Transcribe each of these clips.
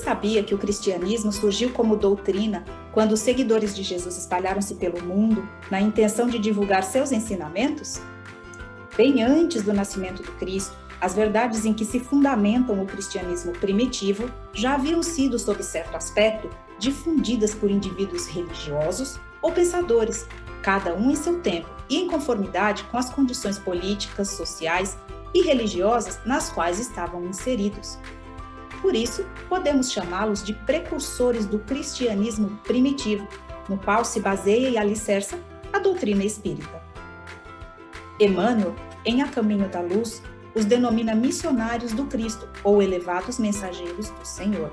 sabia que o cristianismo surgiu como doutrina quando os seguidores de Jesus espalharam-se pelo mundo na intenção de divulgar seus ensinamentos? Bem antes do nascimento do Cristo, as verdades em que se fundamentam o cristianismo primitivo já haviam sido, sob certo aspecto, difundidas por indivíduos religiosos ou pensadores, cada um em seu tempo e em conformidade com as condições políticas, sociais e religiosas nas quais estavam inseridos. Por isso, podemos chamá-los de precursores do cristianismo primitivo, no qual se baseia e alicerça a doutrina espírita. Emmanuel, em A Caminho da Luz, os denomina missionários do Cristo ou elevados mensageiros do Senhor.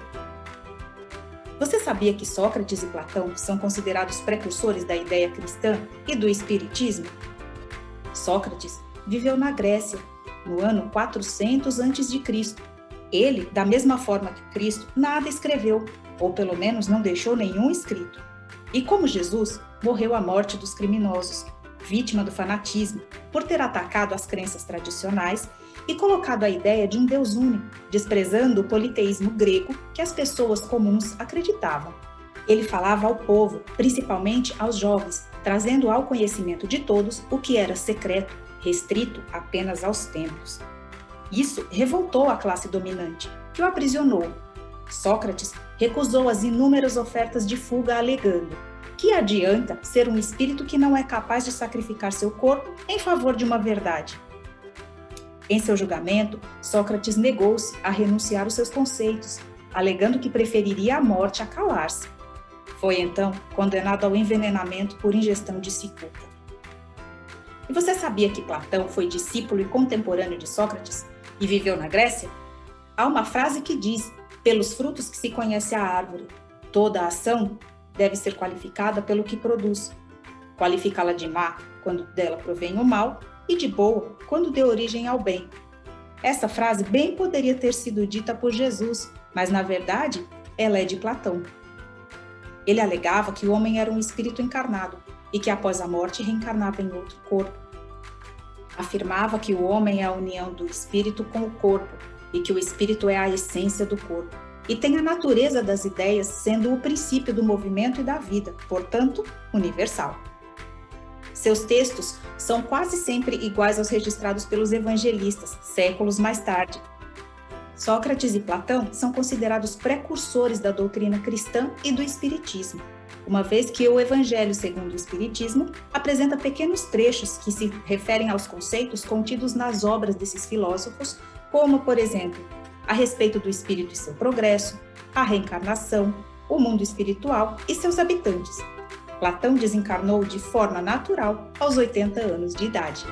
Você sabia que Sócrates e Platão são considerados precursores da ideia cristã e do espiritismo? Sócrates viveu na Grécia, no ano 400 a.C. Ele, da mesma forma que Cristo, nada escreveu, ou pelo menos não deixou nenhum escrito. E como Jesus, morreu à morte dos criminosos, vítima do fanatismo, por ter atacado as crenças tradicionais e colocado a ideia de um Deus único, desprezando o politeísmo grego que as pessoas comuns acreditavam. Ele falava ao povo, principalmente aos jovens, trazendo ao conhecimento de todos o que era secreto, restrito apenas aos templos. Isso revoltou a classe dominante, que o aprisionou. Sócrates recusou as inúmeras ofertas de fuga, alegando: que adianta ser um espírito que não é capaz de sacrificar seu corpo em favor de uma verdade? Em seu julgamento, Sócrates negou-se a renunciar aos seus conceitos, alegando que preferiria a morte a calar-se. Foi então condenado ao envenenamento por ingestão de cicuta. E você sabia que Platão foi discípulo e contemporâneo de Sócrates e viveu na Grécia? Há uma frase que diz: pelos frutos que se conhece a árvore. Toda a ação deve ser qualificada pelo que produz. Qualificá-la de má quando dela provém o mal e de boa quando dê origem ao bem. Essa frase bem poderia ter sido dita por Jesus, mas na verdade ela é de Platão. Ele alegava que o homem era um espírito encarnado e que após a morte reencarnava em outro corpo. Afirmava que o homem é a união do espírito com o corpo e que o espírito é a essência do corpo e tem a natureza das ideias sendo o princípio do movimento e da vida, portanto, universal. Seus textos são quase sempre iguais aos registrados pelos evangelistas, séculos mais tarde. Sócrates e Platão são considerados precursores da doutrina cristã e do espiritismo, uma vez que o Evangelho segundo o Espiritismo apresenta pequenos trechos que se referem aos conceitos contidos nas obras desses filósofos, como, por exemplo, a respeito do espírito e seu progresso, a reencarnação, o mundo espiritual e seus habitantes. Platão desencarnou de forma natural aos 80 anos de idade.